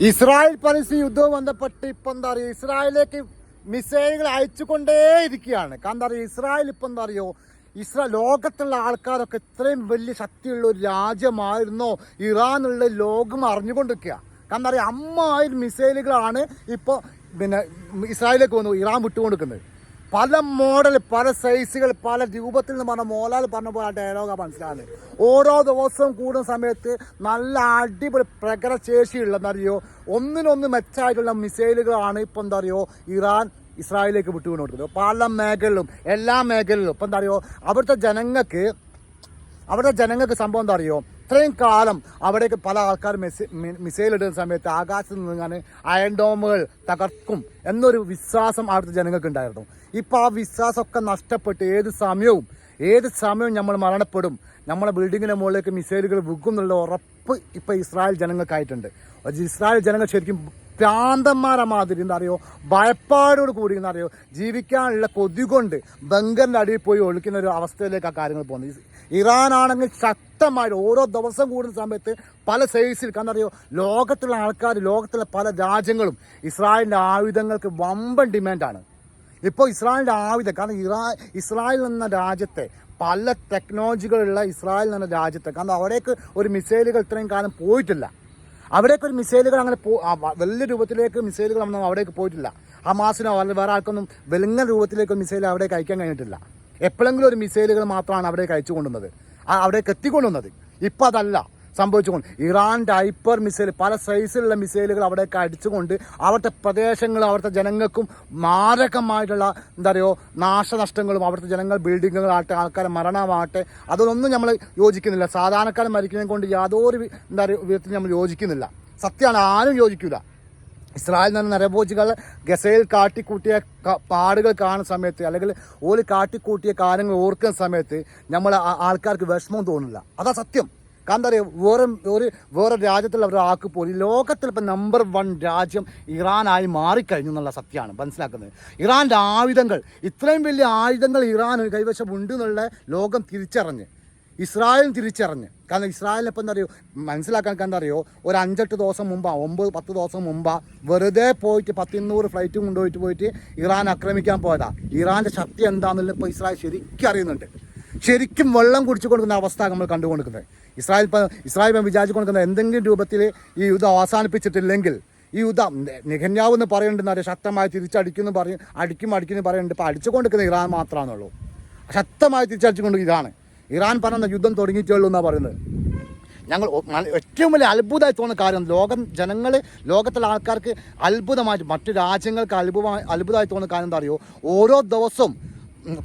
Israel Palestine യുദ്ധവും ബന്ധപ്പെട്ട് ഇപ്പം എന്താ പറയുക, ഇസ്രായേലിലേക്ക് മിസൈലുകൾ അയച്ചുകൊണ്ടേയിരിക്കുകയാണ്. കാരണം എന്താ പറയുക, ഇസ്രായേൽ ഇപ്പം എന്താ പറയുക, ലോകത്തുള്ള ആൾക്കാരൊക്കെ ഇത്രയും വലിയ ശക്തിയുള്ള ഒരു രാജ്യമായിരുന്നോ ഇറാൻ എന്നുള്ള ലോകം അറിഞ്ഞുകൊണ്ടിരിക്കുക. കാരണം എന്താ പറയുക, 5000 മിസൈലുകളാണ് ഇപ്പോൾ ഇസ്രായേലിലേക്ക് വന്നു ഇറാൻ വിട്ടുകൊണ്ടിരിക്കുന്നത്. പല മോഡൽ, പല സൈസുകൾ, പല രൂപത്തിൽ നിന്ന് പറഞ്ഞ മോലാൽ പറഞ്ഞ പോലെ ആ ഡയലോഗാണ് മനസ്സിലാകുന്നത്. ഓരോ ദിവസവും കൂടുന്ന സമയത്ത് നല്ല അടിപൊളി പ്രകടശേഷിയുള്ള എന്താ പറയുക, ഒന്നിനൊന്ന് മെച്ചമായിട്ടുള്ള മിസൈലുകളാണ് ഇപ്പം എന്താ പറയുക ഇറാൻ ഇസ്രായേലിലേക്ക് വിട്ടുകൊണ്ടിരിക്കുന്നത്. പല മേഖലയിലും, എല്ലാ മേഖലയിലും ഇപ്പം എന്താ പറയുക, അവിടുത്തെ ജനങ്ങൾക്ക് സംഭവം എന്താ പറയുക, ഇത്രയും കാലം അവിടേക്ക് പല ആൾക്കാർ മിസൈൽ ഇടുന്ന സമയത്ത് ആകാശത്ത് നിന്ന് അയൺ ഡോമുകൾ തകർക്കും എന്നൊരു വിശ്വാസം അവിടുത്തെ ജനങ്ങൾക്ക് ഉണ്ടായിരുന്നു. ഇപ്പോൾ ആ വിശ്വാസമൊക്കെ നഷ്ടപ്പെട്ട് ഏത് സമയവും നമ്മൾ മരണപ്പെടും, നമ്മളെ ബിൽഡിങ്ങിൻ്റെ മുകളിലേക്ക് മിസൈലുകൾ വിൽക്കും എന്നുള്ള ഉറപ്പ് ഇപ്പോൾ ഇസ്രായേൽ ജനങ്ങൾക്കായിട്ടുണ്ട്. ഇസ്രായേൽ ജനങ്ങൾ ശരിക്കും ഭ്രാന്തന്മാരെ മാതിരി എന്താ പറയുക, ഭയപ്പാടോട് കൂടി എന്താ പറയുക, ജീവിക്കാനുള്ള കൊതി കൊണ്ട് ബങ്കറിൻ്റെ അടിയിൽ പോയി ഒളിക്കുന്ന ഒരു അവസ്ഥയിലേക്ക് ആ കാര്യങ്ങൾ പോകുന്നത്. ഇറാനാണെങ്കിൽ ശക്തമായിട്ട് ഓരോ ദിവസം കൂടുന്ന സമയത്ത് പല സൈസിൽ, കാരണം അറിയോ, ലോകത്തുള്ള ആൾക്കാർ, ലോകത്തുള്ള പല രാജ്യങ്ങളും ഇസ്രായേലിൻ്റെ ആയുധങ്ങൾക്ക് വമ്പൻ ഡിമാൻഡാണ്. ഇപ്പോൾ ഇസ്രായേലിൻ്റെ ആയുധം, കാരണം ഇസ്രായേൽ എന്ന രാജ്യത്തെ പല ടെക്നോളജികളുള്ള ഇസ്രായേൽ എന്ന രാജ്യത്തെ, കാരണം അവിടേക്ക് ഒരു മിസൈലുകൾ ഇത്രയും കാലം പോയിട്ടില്ല. അവിടേക്ക് ഒരു മിസൈലുകൾ അങ്ങനെ വലിയ രൂപത്തിലേക്ക് മിസൈലുകൾ ഒന്നും അവിടേക്ക് പോയിട്ടില്ല. ഹമാസിനോ അല്ലെങ്കിൽ വേറെ ആൾക്കൊന്നും വെളുങ്ങ രൂപത്തിലേക്ക് ഒരു മിസൈൽ അവിടേക്ക് അയക്കാൻ കഴിഞ്ഞിട്ടില്ല. എപ്പോഴെങ്കിലും ഒരു മിസൈലുകൾ മാത്രമാണ് അവിടേക്ക് അയച്ചു കൊണ്ടുവന്നത്, അവിടേക്ക് എത്തിക്കൊണ്ടുവന്നത്. ഇപ്പം അതല്ല സംഭവിച്ചുകൊണ്ട് ഇറാൻ്റെ ഹൈപ്പർ മിസൈൽ, പല സൈസിലുള്ള മിസൈലുകൾ അവിടേക്ക് അടിച്ചുകൊണ്ട് അവിടുത്തെ പ്രദേശങ്ങളും അവിടുത്തെ ജനങ്ങൾക്കും മാരകമായിട്ടുള്ള എന്താ പറയുക നാശനഷ്ടങ്ങളും, അവിടുത്തെ ജനങ്ങൾ, ബിൽഡിങ്ങുകളാകട്ടെ, ആൾക്കാരെ മരണമാകട്ടെ, അതൊന്നും നമ്മൾ യോജിക്കുന്നില്ല. സാധാരണക്കാരൻ മരിക്കുന്നതിനെ കൊണ്ട് യാതൊരു എന്താ പറയുക വിധത്തിൽ നമ്മൾ യോജിക്കുന്നില്ല. സത്യമാണ്, ആരും യോജിക്കില്ല. ഇസ്രായേൽ നിന്ന് നരഭോജികൾ ഗസയിൽ കാട്ടിക്കൂട്ടിയ പാടുകൾ കാണുന്ന സമയത്ത്, അല്ലെങ്കിൽ ഓല് കാട്ടിക്കൂട്ടിയ കാര്യങ്ങൾ ഓർക്കുന്ന സമയത്ത് നമ്മൾ ആൾക്കാർക്ക് വിഷമം തോന്നില്ല. അതാ സത്യം. കാരണം എന്താ പറയുക, വേറെ രാജ്യത്തുള്ള ഒരാൾക്ക് പോലും ലോകത്തിൽ ഇപ്പം നമ്പർ 1 രാജ്യം ഇറാനായി മാറിക്കഴിഞ്ഞു എന്നുള്ള സത്യമാണ് മനസ്സിലാക്കുന്നത്. ഇറാൻ്റെ ആയുധങ്ങൾ, ഇത്രയും വലിയ ആയുധങ്ങൾ ഇറാൻ കൈവശം ഉണ്ട് എന്നുള്ള ലോകം തിരിച്ചറിഞ്ഞ്, ഇസ്രായേലും തിരിച്ചറിഞ്ഞ്. കാരണം ഇസ്രായേലിനിപ്പോൾ എന്താ പറയുക, മനസ്സിലാക്കാൻ എന്താ പറയുക, ഒരു 5-8 ദിവസം മുമ്പാ, 9-10 ദിവസം മുമ്പാ വെറുതെ പോയിട്ട് 100-200 ഫ്ലൈറ്റും കൊണ്ടുപോയിട്ട് ഇറാൻ ആക്രമിക്കാൻ പോയതാ. ഇറാൻ്റെ ശക്തി എന്താണെന്നുള്ള ഇപ്പോൾ ഇസ്രായേൽ ശരിക്കും അറിയുന്നുണ്ട്. ശരിക്കും വെള്ളം കുടിച്ചു കൊടുക്കുന്ന അവസ്ഥ നമ്മൾ കണ്ടുകൊടുക്കുന്നത്. ഇസ്രായേൽ വിചാരിച്ചു കൊടുക്കുന്ന എന്തെങ്കിലും രൂപത്തിൽ ഈ യുദ്ധം അവസാനിപ്പിച്ചിട്ടില്ലെങ്കിൽ ഈ യുദ്ധം നെഹന്യാവ് എന്ന് പറയുന്നുണ്ടെന്ന് അറിയാം, ശക്തമായി തിരിച്ചടിക്കുമെന്ന് അടിക്കുന്നു പറയുന്നുണ്ട്. ഇപ്പോൾ അടിച്ചുകൊണ്ടിരിക്കുന്ന ഇറാൻ മാത്രമാണുള്ളൂ. ശക്തമായി തിരിച്ചടിച്ചുകൊണ്ട് ഇറാൻ പറഞ്ഞ യുദ്ധം തുടങ്ങിയിട്ടുള്ളൂ എന്നാണ് പറയുന്നത്. ഞങ്ങൾ ഏറ്റവും വലിയ അത്ഭുതമായി തോന്നുന്ന കാര്യം, ലോകത്തുള്ള ആൾക്കാർക്ക് അത്ഭുതമായിട്ട്, മറ്റു രാജ്യങ്ങൾക്ക് അത്ഭുതമായി തോന്നുന്ന കാര്യം എന്താ അറിയോ, ഓരോ ദിവസവും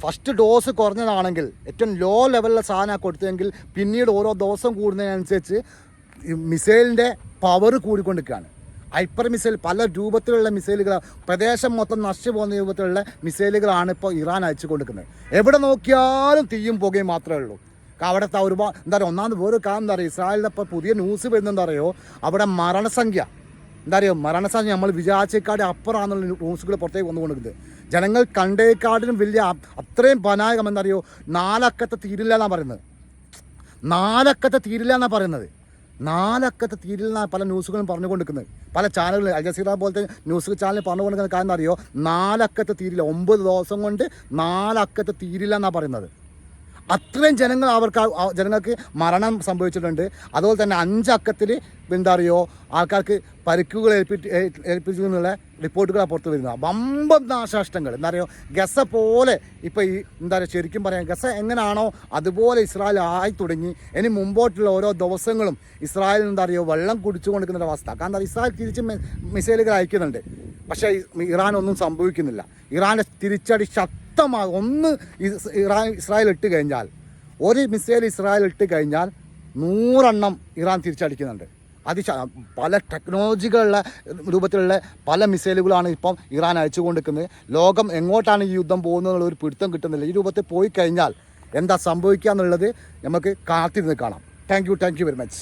ഫസ്റ്റ് ഡോസ് കുറഞ്ഞതാണെങ്കിൽ ഏറ്റവും ലോ ലെവലിലെ സാധനം കൊടുത്തെങ്കിൽ പിന്നീട് ഓരോ ദിവസം കൂടുന്നതിനനുസരിച്ച് മിസൈലിൻ്റെ പവർ കൂടിക്കൊണ്ടിരിക്കുകയാണ്. ഹൈപ്പർ മിസൈൽ, പല രൂപത്തിലുള്ള മിസൈലുകൾ, പ്രദേശം മൊത്തം നശിച്ചു പോകുന്ന രൂപത്തിലുള്ള മിസൈലുകളാണ് ഇപ്പോൾ ഇറാൻ അയച്ചു കൊടുക്കുന്നത്. എവിടെ നോക്കിയാലും തീയും പുകയും മാത്രമേ ഉള്ളൂ. അവിടുത്തെ ഒരുപാട് എന്താ പറയുക, ഒന്നാമത് വേറെ കാരണം എന്താ പറയുക, ഇസ്രായേലിൻ്റെ ഇപ്പോൾ പുതിയ ന്യൂസ് വരുന്നതെന്താ പറയുമോ, അവിടെ മരണസംഖ്യ നമ്മൾ വിചാരിച്ചേക്കാട് അപ്പുറമാണെന്നുള്ള ന്യൂസുകൾ പുറത്തേക്ക് വന്നുകൊണ്ടിരിക്കുന്നത്. ജനങ്ങൾ കണ്ടേക്കാടിനും വലിയ അത്രയും ഭയാനകം എന്താ പറയുക, 4 അക്കത്തെ തീരില്ല എന്നാണ് പറയുന്നത്. 4 അക്കത്തെ തീരില്ല എന്നാണ് പറയുന്നത്. 4 അക്കത്തെ തീരില്ല പല ന്യൂസുകളും പറഞ്ഞുകൊണ്ടിരിക്കുന്നത്. പല ചാനലുകൾ, അൽ ജസീറ പോലത്തെ ന്യൂസ് ചാനൽ പറഞ്ഞുകൊണ്ടിരിക്കുന്ന കാര്യം എന്താ അറിയോ, 4 അക്കത്തെ തീരില്ല, 9 ദിവസം കൊണ്ട് 4 അക്കത്തെ തീരില്ല എന്നാണ് പറയുന്നത്. അത്രയും ജനങ്ങൾക്ക് മരണം സംഭവിച്ചിട്ടുണ്ട്. അതുപോലെ തന്നെ 5 അക്കത്തിൽ എന്താ പറയുക, ആൾക്കാർക്ക് പരിക്കുകൾ ഏൽപ്പിച്ചു എന്നുള്ള റിപ്പോർട്ടുകളാണ് പുറത്ത് വരുന്നത്. വമ്പൻ നാശനഷ്ടങ്ങൾ എന്താ പറയുക, ഗസ പോലെ ഇപ്പോൾ ഈ എന്താ പറയുക, ശരിക്കും പറയാം ഗസ എങ്ങനെയാണോ അതുപോലെ ഇസ്രായേൽ ആയി തുടങ്ങി. ഇനി മുമ്പോട്ടുള്ള ഓരോ ദിവസങ്ങളും ഇസ്രായേൽ എന്താ പറയുക വെള്ളം കുടിച്ചു കൊണ്ടിരിക്കുന്ന അവസ്ഥ. കാരണം ഇസ്രായേൽ തിരിച്ച് മിസൈലുകൾ അയക്കുന്നുണ്ട്, പക്ഷേ ഇറാനൊന്നും സംഭവിക്കുന്നില്ല. ഇറാൻ്റെ തിരിച്ചടി ശക്തമാകും. ഒന്ന് ഇസ്രായേൽ ഇട്ട് കഴിഞ്ഞാൽ, ഒരു മിസൈൽ ഇസ്രായേൽ ഇട്ട് കഴിഞ്ഞാൽ 100 എണ്ണം ഇറാൻ തിരിച്ചടിക്കുന്നുണ്ട്. പല ടെക്നോളജികളുള്ള രൂപത്തിലുള്ള പല മിസൈലുകളാണ് ഇപ്പം ഇറാൻ അയച്ചുകൊണ്ടിരിക്കുന്നത്. ലോകം എങ്ങോട്ടാണ് ഈ യുദ്ധം പോകുന്നതെന്നുള്ള ഒരു പിടുത്തം കിട്ടുന്നില്ല. ഈ രൂപത്തിൽ പോയി കഴിഞ്ഞാൽ എന്താ സംഭവിക്കുക എന്നുള്ളത് നമുക്ക് കാത്തിരുന്ന് കാണാം. Thank you very much.